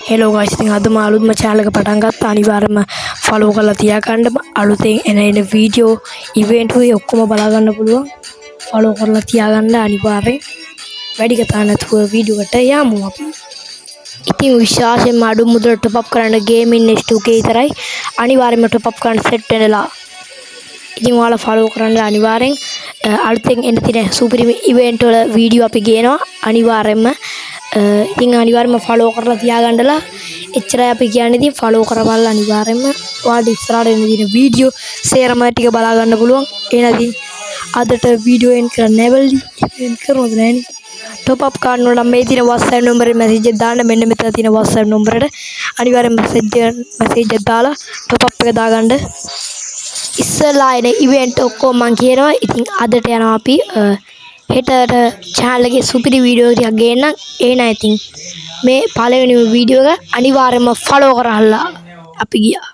Hello guys, ඉතින් අද මම අලුත්ම channel එක පටන් ගත්තා. අනිවාර්යයෙන්ම follow කරලා තියාගන්න. අලුතෙන් එන වීඩියෝ ඉවෙන්ට් එකේ ඔක්කොම බලා ගන්න පුළුවන්. follow කරලා තියාගන්න අනිවාර්යෙන්. වැඩි කතා නැතුව වීඩියෝ එකට යමු අපි. ඉතින් විශ්වාසයෙන්ම අඩු මුදලට top up කරන්න gaming next 2K විතරයි. අනිවාර්යයෙන්ම top up කරන්න set වෙනලා. ඉතින් ඔයාලා follow කරන්න අනිවාර්යෙන්. අලුතෙන් එන තියෙන super event වල වීඩියෝ අපි ගේනවා අනිවාර්යෙන්ම. ඉතින් අනිවාර්යයෙන්ම follow කරලා තියාගන්නලා. එච්චරයි අපි කියන්නේ. ඉතින් follow කරවන්න අනිවාර්යෙන්ම. ඔයාලට ඉස්සරහට එන දින වීඩියෝ සේරම ටික බලා ගන්න පුළුවන්. එහෙනම් අදට වීඩියෝ එන් කරන්න නැවලි එන් කරනවද නැන්නේ. top up කරන්න නම් මේ තියෙන WhatsApp number එක message එක දාන්න. මෙන්න මෙතන තියෙන WhatsApp number එකට අනිවාර්යෙන් message එක දාලා top up එක දාගන්න. ඉස්සලා එන event ඔක්කොම මම කියනවා. ඉතින් අදට යනවා අපි හෙටට channel එකේ සුපිරි වීඩියෝ ටිකක් ගේන්නම්. එහෙනම් ඉතින් මේ පළවෙනි වීඩියෝ එක අනිවාර්යයෙන්ම follow කරහල්ලා අපි ගියා.